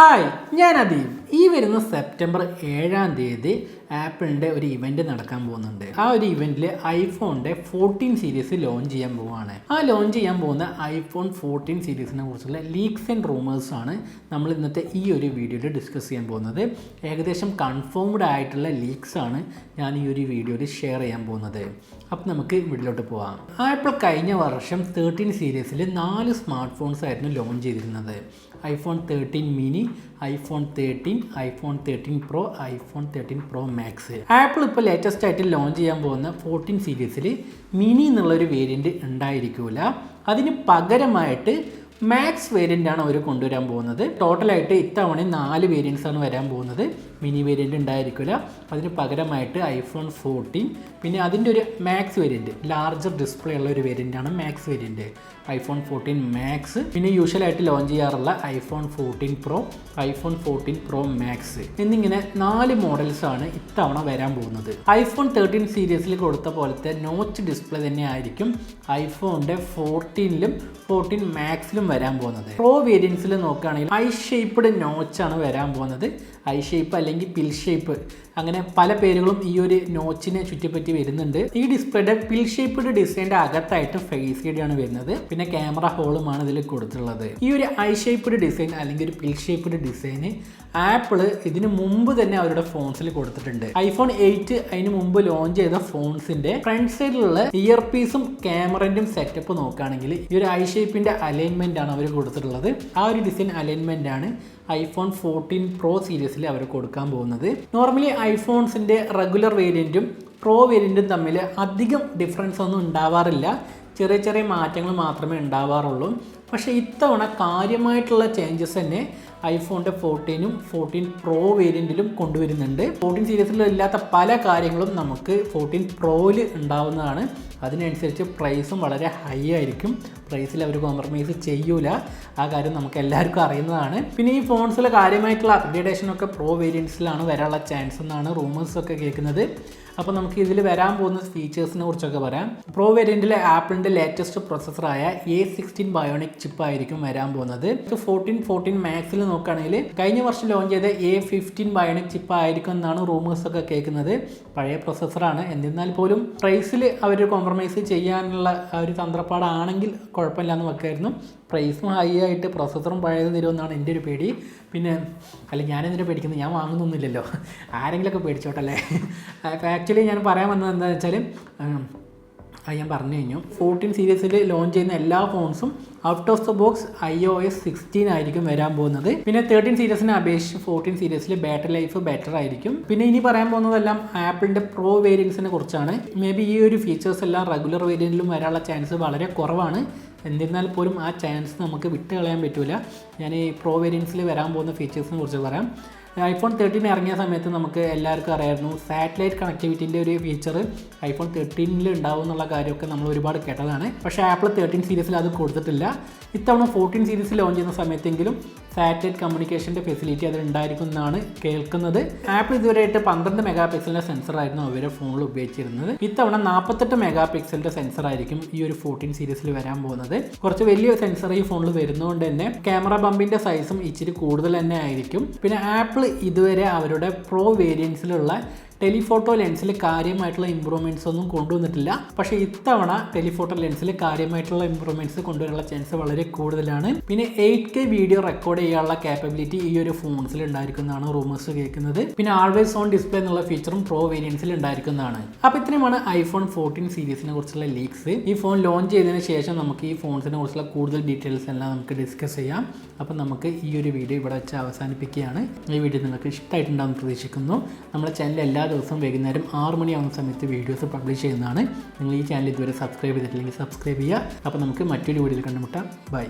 Hi, ഞാൻ അദീബ്. ഈ വരുന്ന സെപ്റ്റംബർ 7-ാം തീയതി ആപ്പിളിൻ്റെ ഒരു ഇവൻറ്റ് നടക്കാൻ പോകുന്നുണ്ട്. ആ ഒരു ഇവൻറ്റിൽ ഐഫോണിൻ്റെ 14 സീരീസ് ലോഞ്ച് ചെയ്യാൻ പോവുകയാണ്. ആ ലോഞ്ച് ചെയ്യാൻ പോകുന്ന ഐഫോൺ 14 സീരീസിനെ കുറിച്ചുള്ള ലീക്സ് ആൻഡ് റൂമേഴ്സാണ് നമ്മൾ ഇന്നത്തെ ഈ ഒരു വീഡിയോയിൽ ഡിസ്കസ് ചെയ്യാൻ പോകുന്നത്. ഏകദേശം കൺഫേംഡ് ആയിട്ടുള്ള ലീക്സാണ് ഞാൻ ഈ ഒരു വീഡിയോയിൽ ഷെയർ ചെയ്യാൻ പോകുന്നത്. അപ്പോൾ നമുക്ക് വീഡിയോയിലോട്ട് പോകാം. ആപ്പിൾ കഴിഞ്ഞ വർഷം 13 സീരീസിൽ 4 സ്മാർട്ട് ഫോൺസ് ആയിരുന്നു ലോഞ്ച് ചെയ്തിരുന്നത്. iPhone 13 mini, iPhone 13, iPhone 13 Pro, iPhone 13 Pro Max. Apple ഇപ്പോൾ ലേറ്റസ്റ്റ് ആയിട്ട് ലോഞ്ച് ചെയ്യാൻ പോകുന്ന 14 സീരീസിൽ മിനി എന്നുള്ളൊരു വേരിയൻറ്റ് ഉണ്ടായിരിക്കില്ല. അതിന് പകരമായിട്ട് മാക്സ് വേരിയൻ്റാണ് അവർ കൊണ്ടുവരാൻ പോകുന്നത്. ടോട്ടലായിട്ട് ഇത്തവണ 4 വേരിയൻസാണ് വരാൻ പോകുന്നത്. മിനി വേരിയൻ്റ് ഉണ്ടായിരിക്കില്ല. അതിന് പകരമായിട്ട് iPhone 14, പിന്നെ അതിൻ്റെ ഒരു മാക്സ് വേരിയൻറ്റ്, ലാർജർ ഡിസ്പ്ലേ ഉള്ള ഒരു വേരിയൻ്റാണ് മാക്സ് വേരിയൻറ്റ്. iPhone 14 മാക്സ്, പിന്നെ യൂഷ്വലായിട്ട് ലോഞ്ച് ചെയ്യാറുള്ള iPhone 14 Pro, iPhone 14 Pro Max എന്നിങ്ങനെ 4 മോഡൽസാണ് ഇത്തവണ വരാൻ പോകുന്നത്. iPhone 13 സീരീസിൽ കൊടുത്ത പോലത്തെ നോച്ച് ഡിസ്പ്ലേ തന്നെ ആയിരിക്കും ഐഫോണിൻ്റെ 14ലും 14 മാക്സിലും വരാൻ പോകുന്നത്. പ്രോ വേരിയൻസിൽ നോക്കുകയാണെങ്കിൽ ഐ ഷേപ്പ്ഡ് നോച്ചാണ് വരാൻ പോകുന്നത്. ഐ ഷേപ്പ് അല്ലെങ്കിൽ പിൽ ഷേപ്പ്, അങ്ങനെ പല പേരുകളും ഈ ഒരു നോച്ചിനെ ചുറ്റിപ്പറ്റി വരുന്നുണ്ട്. ഈ ഡിസ്പ്ലേയുടെ പിൽ ഷേപ്പ്ഡ് ഡിസൈൻ്റെ അകത്തായിട്ട് ഫേസ് ഐഡി ആണ് വരുന്നത്. പിന്നെ ക്യാമറ ഹോളുമാണ് ഇതിൽ കൊടുത്തിട്ടുള്ളത്. ഈ ഒരു ഐ ഷേപ്പ്ഡ് ഡിസൈൻ അല്ലെങ്കിൽ ഒരു പിൽ ഷേപ്പ്ഡ് ഡിസൈന് ആപ്പിള് ഇതിന് മുമ്പ് തന്നെ അവരുടെ ഫോൺസിൽ കൊടുത്തിട്ടുണ്ട്. iPhone 8 അതിന് മുമ്പ് ലോഞ്ച് ചെയ്ത ഫോൺസിന്റെ ഫ്രണ്ട് സൈഡിലുള്ള ഇയർ പീസും ക്യാമറൻ്റെയും സെറ്റപ്പ് നോക്കുകയാണെങ്കിൽ ഈ ഒരു ഐ ഷേപ്പിന്റെ അലൈൻമെന്റ് ആണ് അവർ കൊടുത്തിട്ടുള്ളത്. ആ ഒരു ഡിസൈൻ അലൈൻമെന്റ് ആണ് iPhone 14 Pro സീരീസിൽ അവർ കൊടുക്കാൻ പോകുന്നത്. നോർമലി ഐഫോൺസിന്റെ റെഗുലർ വേരിയന്റും പ്രോ വേരിയന്റും തമ്മിൽ അധികം ഡിഫറൻസ് ഒന്നും ഉണ്ടാവാറില്ല. ചെറിയ ചെറിയ മാറ്റങ്ങൾ മാത്രമേ ഉണ്ടാവാറുള്ളൂ. പക്ഷേ ഇത്തവണ കാര്യമായിട്ടുള്ള ചേഞ്ചസ് തന്നെ ഐഫോണിൻ്റെ 14ഉം 14 Pro വേരിയൻറ്റിലും കൊണ്ടുവരുന്നുണ്ട്. 14 സീരീസിൽ ഇല്ലാത്ത പല കാര്യങ്ങളും നമുക്ക് 14 Proയിൽ ഉണ്ടാവുന്നതാണ്. അതിനനുസരിച്ച് പ്രൈസും വളരെ ഹൈ ആയിരിക്കും. പ്രൈസിൽ അവർ കോംപ്രമൈസ് ചെയ്യൂല. ആ കാര്യം നമുക്ക് എല്ലാവർക്കും അറിയുന്നതാണ്. പിന്നെ ഈ ഫോൺസിൽ കാര്യമായിട്ടുള്ള അപ്ഗ്രേഡേഷനൊക്കെ പ്രോ വേരിയൻസിലാണ് വരാനുള്ള ചാൻസ് എന്നാണ് റൂമേഴ്സൊക്കെ കേൾക്കുന്നത്. അപ്പോൾ നമുക്ക് ഇതിൽ വരാൻ പോകുന്ന ഫീച്ചേഴ്സിനെ കുറിച്ചൊക്കെ പറയാം. പ്രോ വേരിയൻറ്റിലെ ആപ്പിളിൻ്റെ ലേറ്റസ്റ്റ് പ്രൊസസ്സറായ A16 ബയോണിക് ചിപ്പ് ആയിരിക്കും വരാൻ പോകുന്നത്. 14 മാക്സിൽ നോക്കുകയാണെങ്കിൽ കഴിഞ്ഞ വർഷം ലോഞ്ച് ചെയ്ത A15 ബയോണിക് ചിപ്പ് ആയിരിക്കും എന്നാണ് റൂമേഴ്സൊക്കെ കേൾക്കുന്നത്. പഴയ പ്രൊസസ്സറാണ്. എന്നിരുന്നാൽ പോലും പ്രൈസിൽ അവർ കോംപ്രമൈസ് ചെയ്യാനുള്ള ഒരു തന്ത്രപ്പാടാണെങ്കിൽ കുഴപ്പമില്ലാന്ന് വെക്കായിരുന്നു. പ്രൈസും ഹൈ ആയിട്ട് പ്രൊസസ്സറും പഴയത് തരുമെന്നാണ് എൻ്റെ ഒരു പേടി. പിന്നെ ഞാനെന്തിനാണ് പേടിക്കുന്നത്? ഞാൻ വാങ്ങുന്നൊന്നുമില്ലല്ലോ. ആരെങ്കിലുമൊക്കെ പേടിച്ചോട്ടല്ലേ. ആക്ച്വലി ഞാൻ പറയാൻ വന്നത് എന്താണെന്ന് വെച്ചാൽ, ഞാൻ പറഞ്ഞു കഴിഞ്ഞു, 14 സീരീസിൽ ലോഞ്ച് ചെയ്യുന്ന എല്ലാ ഫോൺസും out of the box iOS 16 ആയിരിക്കും വരാൻ പോകുന്നത്. പിന്നെ 13 സീരീസിനെ അപേക്ഷിച്ച് 14 സീരീസിൽ ബാറ്ററി ലൈഫ് ബെറ്റർ ആയിരിക്കും. പിന്നെ ഇനി പറയാൻ പോകുന്നതെല്ലാം ആപ്പിളിൻ്റെ പ്രോ വേരിയൻസിനെ കുറിച്ചാണ്. മേ ബി ഈ ഒരു ഫീച്ചേഴ്സ് എല്ലാം റെഗുലർ വേരിയൻറ്റിലും വരാനുള്ള ചാൻസ് വളരെ കുറവാണ്. എന്നിരുന്നാൽ പോലും ആ ചാൻസ് നമുക്ക് വിട്ട് കളയാൻ പറ്റില്ല. ഞാൻ ഈ പ്രോ വേരിയൻസിൽ വരാൻ പോകുന്ന ഫീച്ചേഴ്സിനെ കുറിച്ച് പറയാം. iPhone 13 ഇറങ്ങിയ സമയത്ത് നമുക്ക് എല്ലാവർക്കും അറിയായിരുന്നു സാറ്റലൈറ്റ് കണക്ടിവിറ്റിൻ്റെ ഒരു ഫീച്ചർ iPhone 13 ഉണ്ടാവും എന്നുള്ള കാര്യമൊക്കെ നമ്മൾ ഒരുപാട് കേട്ടതാണ്. പക്ഷേ ആപ്പിൾ 13 സീരീസിൽ അത് കൊടുത്തിട്ടില്ല. ഇത്തവണ 14 സീരീസ് ലോഞ്ച് ചെയ്യുന്ന സമയത്തെങ്കിലും സാറ്റലൈറ്റ് കമ്മ്യൂണിക്കേഷൻ്റെ ഫെസിലിറ്റി അതിൽ ഉണ്ടായിരിക്കും എന്നാണ് കേൾക്കുന്നത്. ആപ്പിൾ ഇതുവരെയായിട്ട് 12 മെഗാ പിക്സലിൻ്റെ സെൻസറായിരുന്നു അവരുടെ ഫോണിൽ ഉപയോഗിച്ചിരുന്നത്. ഇത്തവണ 48 മെഗാ പിക്സലിൻ്റെ സെൻസറായിരിക്കും ഈ ഒരു 14 സീരീസിൽ വരാൻ പോകുന്നത്. കുറച്ച് വലിയ സെൻസർ ഈ ഫോണിൽ വരുന്നതുകൊണ്ട് തന്നെ ക്യാമറ ബമ്പിൻ്റെ സൈസും ഇച്ചിരി കൂടുതൽ തന്നെ ആയിരിക്കും. പിന്നെ ആപ്പിൾ ഇതുവരെ അവരുടെ പ്രോ വേരിയൻസിലുള്ള ടെലിഫോട്ടോ ലെൻസിൽ കാര്യമായിട്ടുള്ള ഇമ്പ്രൂവ്മെൻറ്റ്സ് ഒന്നും കൊണ്ടുവന്നിട്ടില്ല. പക്ഷേ ഇത്തവണ ടെലിഫോട്ടോ ലെൻസിൽ കാര്യമായിട്ടുള്ള ഇമ്പ്രൂവ്മെൻറ്റ്സ് കൊണ്ടുവരാനുള്ള ചാൻസ് വളരെ കൂടുതലാണ്. പിന്നെ 8K വീഡിയോ റെക്കോർഡ് ചെയ്യാനുള്ള കാപ്പബിലിറ്റി ഈ ഒരു ഫോൺസിൽ ഉണ്ടായിരിക്കുന്നതാണ് റൂമേഴ്സ് കേൾക്കുന്നത്. പിന്നെ ആൾവേസ് ഓൺ ഡിസ്പ്ലേ എന്നുള്ള ഫീച്ചറും പ്രോ വേരിയൻസിൽ ഉണ്ടായിരിക്കുന്നതാണ്. അപ്പോൾ ഇത്രയുമാണ് iPhone 14 സീരീസിനെ കുറിച്ചുള്ള ലീക്സ്. ഈ ഫോൺ ലോഞ്ച് ചെയ്തതിന് ശേഷം നമുക്ക് ഈ ഫോൺസിനെ കുറിച്ചുള്ള കൂടുതൽ ഡീറ്റെയിൽസ് എല്ലാം നമുക്ക് ഡിസ്കസ് ചെയ്യാം. അപ്പോൾ നമുക്ക് ഈ ഒരു വീഡിയോ ഇവിടെ വെച്ച് അവസാനിപ്പിക്കുകയാണ്. ഈ വീഡിയോ നിങ്ങൾക്ക് ഇഷ്ടമായിട്ടുണ്ടാകുമെന്ന് പ്രതീക്ഷിക്കുന്നു. നമ്മുടെ ചാനൽ എല്ലാ ദിവസവും വൈകുന്നേരം 6 മണിയാവുന്ന സമയത്ത് വീഡിയോസ് പബ്ലിഷ് ചെയ്യുന്നതാണ്. നിങ്ങൾ ഈ ചാനൽ ഇതുവരെ സബ്സ്ക്രൈബ് ചെയ്തിട്ടില്ലെങ്കിൽ സബ്സ്ക്രൈബ് ചെയ്യുക. അപ്പോൾ നമുക്ക് മറ്റൊരു വീഡിയോയിൽ കണ്ടുമുട്ടാം. ബൈ.